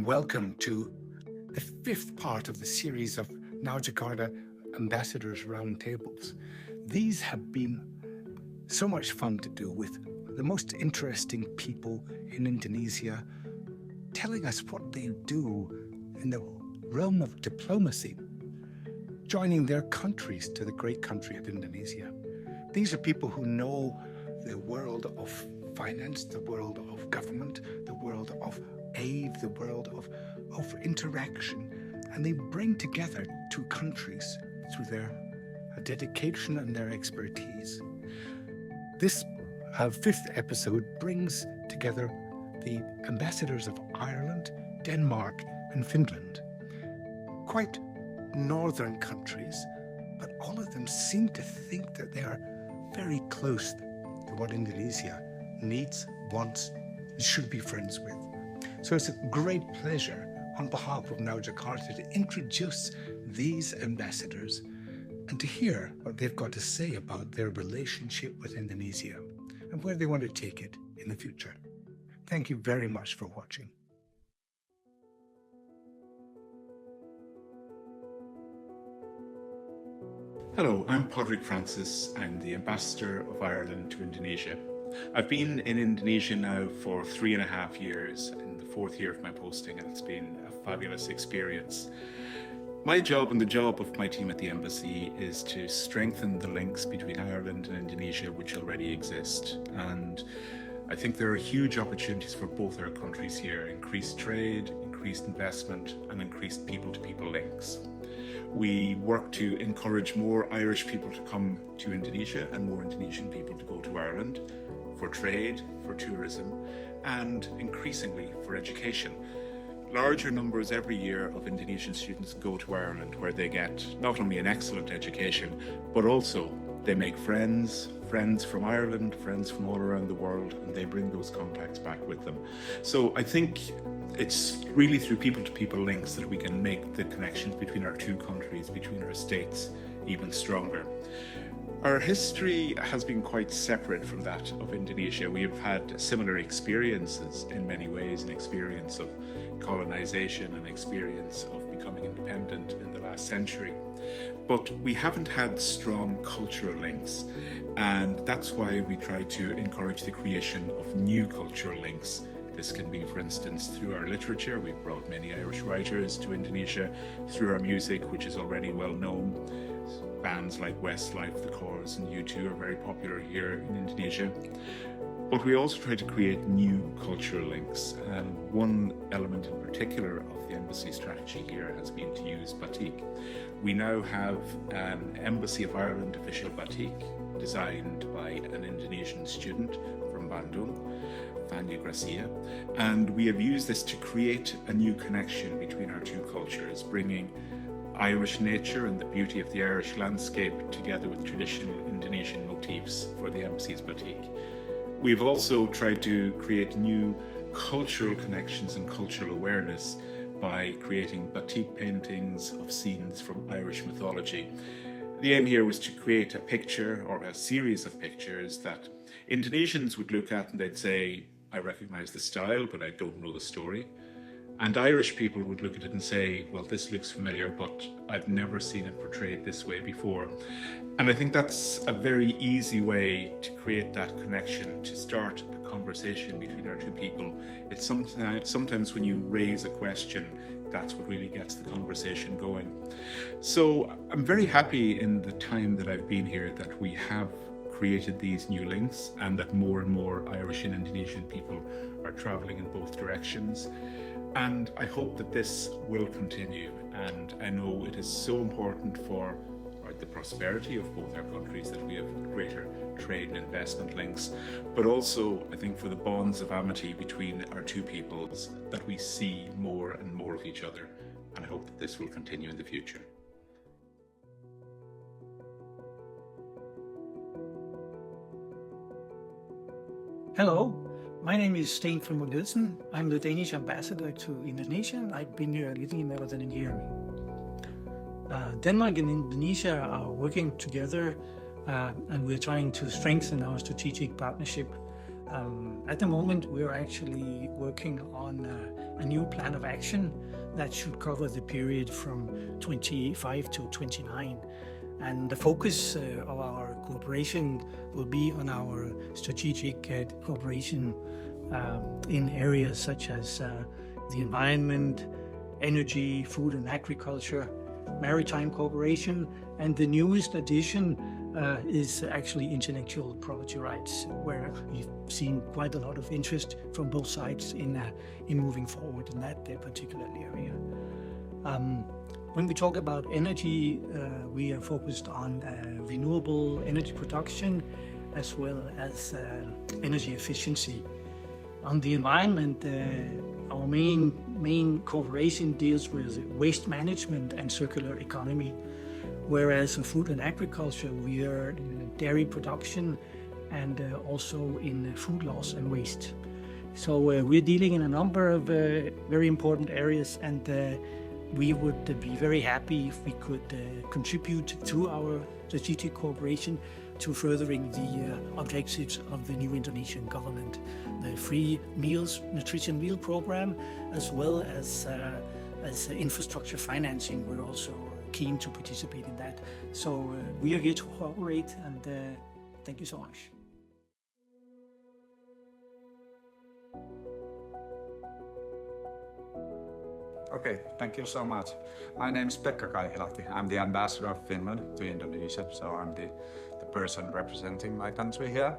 welcome to the fifth part of the series of Now Jakarta Ambassadors Roundtables. These have been so much fun to do with the most interesting people in Indonesia, telling us what they do in the realm of diplomacy, joining their countries to the great country of Indonesia. These are people who know the world of finance, the world of government, the world of aid, the world of interaction, and they bring together two countries through their dedication and their expertise. This fifth episode brings together the ambassadors of Ireland, Denmark, and Finland. Quite northern countries, but all of them seem to think that they are very close to what Indonesia needs, wants, and should be friends with. So it's a great pleasure on behalf of Now Jakarta to introduce these ambassadors and to hear what they've got to say about their relationship with Indonesia and where they want to take it in the future. Thank you very much for watching. Hello, I'm Padraig Francis. I'm the Ambassador of Ireland to Indonesia. I've been in Indonesia now for 3.5 years, in the 4th year of my posting, and it's been a fabulous experience. My job and the job of my team at the embassy is to strengthen the links between Ireland and Indonesia, which already exist. And I think there are huge opportunities for both our countries here: increased trade, increased investment, and increased people-to-people links. We work to encourage more Irish people to come to Indonesia and more Indonesian people to go to Ireland for trade, for tourism, and increasingly for education. Larger numbers every year of Indonesian students go to Ireland, where they get not only an excellent education, but also they make friends from Ireland, friends from all around the world, and they bring those contacts back with them. So I think it's really through people-to-people links that we can make the connections between our two countries, between our states, even stronger. Our history has been quite separate from that of Indonesia. We have had similar experiences in many ways, an experience of colonization, an experience of becoming independent in the last century. But we haven't had strong cultural links, and that's why we try to encourage the creation of new cultural links. This can be, for instance, through our literature. We've brought many Irish writers to Indonesia, through our music, which is already well known. Bands like Westlife, The Corrs, and U2 are very popular here in Indonesia. But we also try to create new cultural links. One element in particular of the embassy strategy here has been to use batik. We now have an Embassy of Ireland official batik designed by an Indonesian student from Bandung, Fania Gracia, and we have used this to create a new connection between our two cultures, bringing Irish nature and the beauty of the Irish landscape together with traditional Indonesian motifs for the embassy's batik. We've also tried to create new cultural connections and cultural awareness by creating batik paintings of scenes from Irish mythology. The aim here was to create a picture or a series of pictures that Indonesians would look at and they'd say, I recognize the style, but I don't know the story. And Irish people would look at it and say, well, this looks familiar, but I've never seen it portrayed this way before. And I think that's a very easy way to create that connection, to start a conversation between our two people. It's sometimes when you raise a question, that's what really gets the conversation going. So I'm very happy in the time that I've been here that we have created these new links and that more and more Irish and Indonesian people are traveling in both directions. And I hope that this will continue, and I know it is so important for the prosperity of both our countries that we have greater trade and investment links, but also I think for the bonds of amity between our two peoples, that we see more and more of each other, and I hope that this will continue in the future. Hello. My name is Sten Frimodt Nielsen. I'm the Danish Ambassador to Indonesia. I've been here a little more than a year. Denmark and Indonesia are working together and we're trying to strengthen our strategic partnership At the moment, we're actually working on a new plan of action that should cover the period from 25 to 29. And the focus of our cooperation will be on our strategic cooperation in areas such as the environment, energy, food and agriculture, maritime cooperation, and the newest addition is actually intellectual property rights, where we've seen quite a lot of interest from both sides in moving forward in that particular area. When we talk about energy, we are focused on renewable energy production as well as energy efficiency. On the environment, our main cooperation deals with waste management and circular economy, whereas in food and agriculture, we are in dairy production and also in food loss and waste. So we're dealing in a number of very important areas, and we would be very happy if we could contribute to our strategic cooperation to furthering the objectives of the new Indonesian government, the free meals, nutrition meal program, as well as infrastructure financing. We're also keen to participate in that. So we are here to cooperate, and thank you so much. Okay, thank you so much. My name is Pekka Kaihilahti. I'm the ambassador of Finland to Indonesia, so I'm the person representing my country here.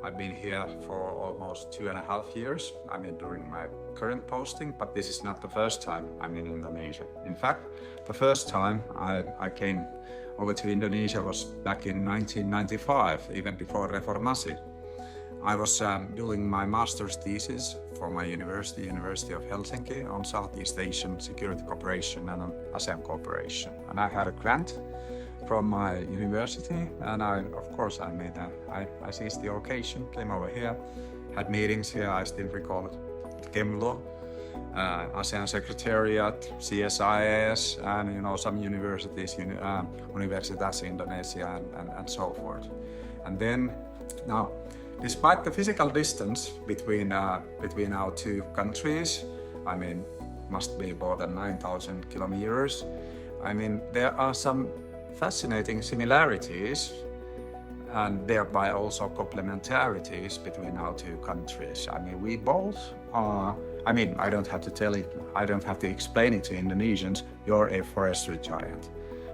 I've been here for almost 2.5 years. during my current posting, but this is not the first time I'm in Indonesia. In fact, the first time I came over to Indonesia was back in 1995, even before Reformasi. I was doing my master's thesis for my University of Helsinki on Southeast Asian security cooperation and on ASEAN cooperation. And I had a grant from my university, and I seized the occasion, came over here, had meetings here. I still recall it. Kemlo, ASEAN Secretariat, CSIS, and some universities, Universitas Indonesia, and so forth. And then now, despite the physical distance between our two countries, must be more than 9,000 kilometers. There are some fascinating similarities and thereby also complementarities between our two countries. We both are, I don't have to tell it, I don't have to explain it to Indonesians, you're a forestry giant.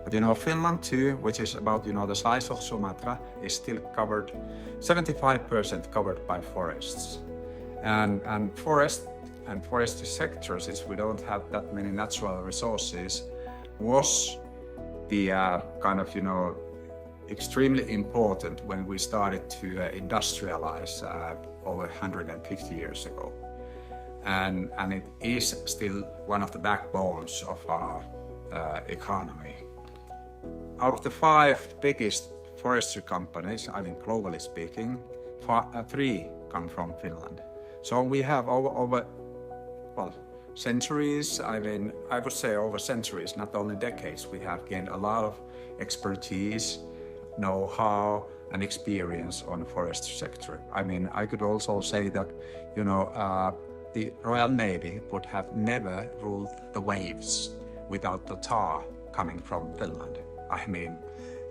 But Finland too, which is about the size of Sumatra, is still covered, 75% covered by forests. And forestry sector, since we don't have that many natural resources, was the extremely important when we started to industrialize over 150 years ago. And it is still one of the backbones of our economy. Out of the 5 biggest forestry companies, globally speaking, 3 come from Finland. So we have over centuries, I would say over centuries, not only decades, we have gained a lot of expertise, know-how, and experience on the forestry sector. I could also say that, the Royal Navy would have never ruled the waves without the tar coming from Finland.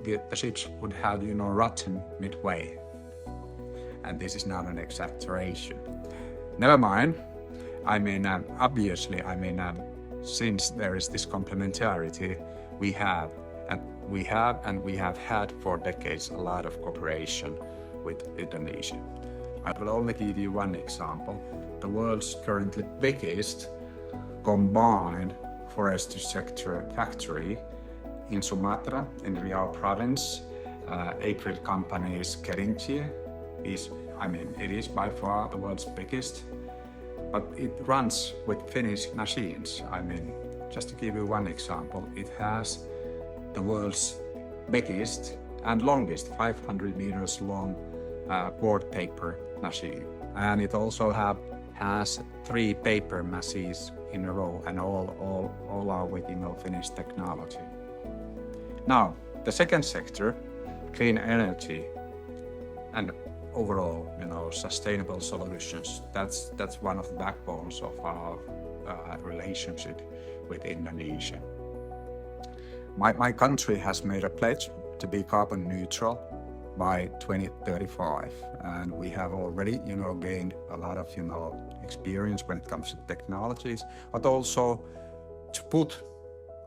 The ships would have, rotten midway. And this is not an exaggeration. Never mind. Obviously, since there is this complementarity, we have had for decades a lot of cooperation with Indonesia. I will only give you one example. The world's currently biggest combined forestry sector factory in Sumatra, in Riau province, April company is Kerinci. It is by far the world's biggest, but it runs with Finnish machines. Just to give you one example, it has the world's biggest and longest 500 meters long board paper machine. And it also has 3 paper machines in a row, and all are with Finnish technology. Now, the second sector, clean energy, and overall, sustainable solutions. That's one of the backbones of our relationship with Indonesia. My country has made a pledge to be carbon neutral by 2035, and we have already, gained a lot of, experience when it comes to technologies, but also to put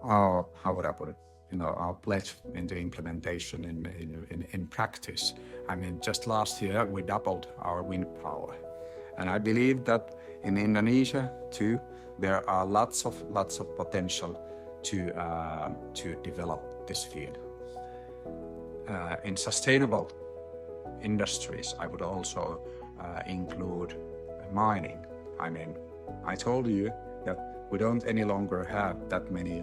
our, how would I put it, our pledge into implementation in practice. I mean, just last year we doubled our wind power, and I believe that in Indonesia too there are lots of potential to develop this field. In sustainable industries, I would also include mining. I mean, I told you that we don't any longer have that many,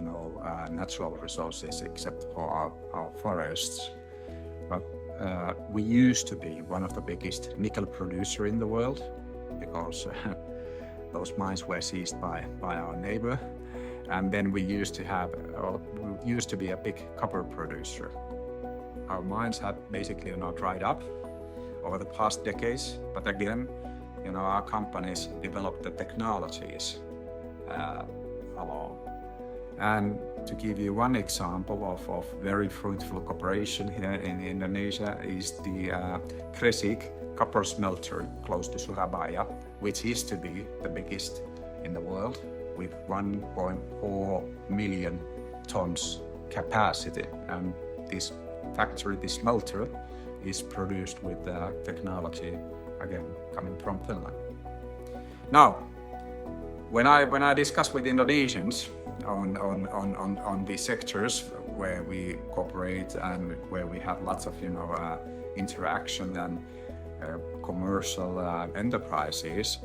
natural resources except for our forests. But we used to be one of the biggest nickel producer in the world because those mines were seized by our neighbor. And then we used to be a big copper producer. Our mines have basically dried up over the past decades, but again, our companies developed the technologies along. And to give you one example of very fruitful cooperation here in Indonesia is the Gresik copper smelter close to Surabaya, which is to be the biggest in the world with 1.4 million tons capacity. And this factory, this smelter, is produced with technology, again, coming from Finland. Now, when I discuss with Indonesians on the sectors where we cooperate and where we have lots of interaction and commercial enterprises,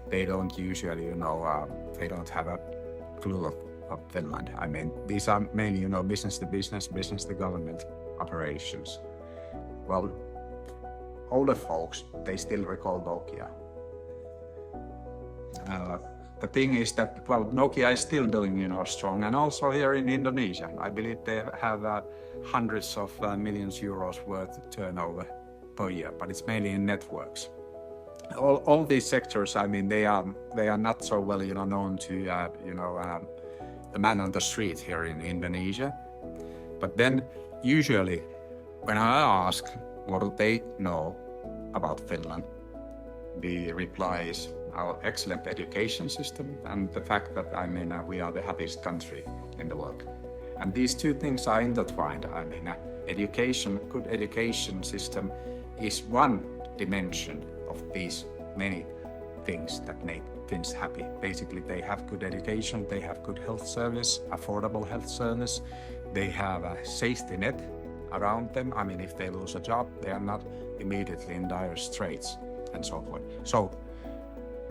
they don't usually they don't have a clue of Finland. I mean, these are mainly business to business, business to government operations. Well, older folks, they still recall Nokia. The thing is that, well, Nokia is still doing, strong, and also here in Indonesia, I believe they have hundreds of millions euros worth turnover per year, but it's mainly in networks. All these sectors, I mean, they are not so well, known to, the man on the street here in Indonesia. But then, usually, when I ask what do they know about Finland, the reply is our excellent education system and the fact that, we are the happiest country in the world. And these two things are intertwined. I mean, good education system is one dimension of these many things that make Finns happy. Basically, they have good education, they have good health service, affordable health service, they have a safety net around them. I mean, if they lose a job, they are not immediately in dire straits and so forth. So,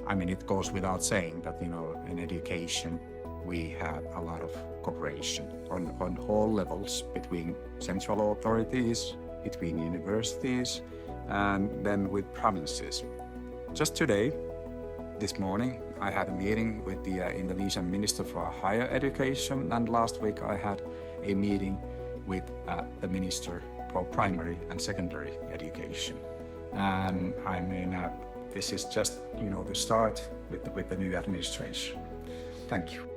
I mean, it goes without saying that, in education, we have a lot of cooperation on all levels between central authorities, between universities, and then with provinces. Just today, this morning, I had a meeting with the Indonesian Minister for Higher Education, and last week I had a meeting with the Minister for Primary and Secondary Education. And I mean, this is just, the start with the new administration. Thank you.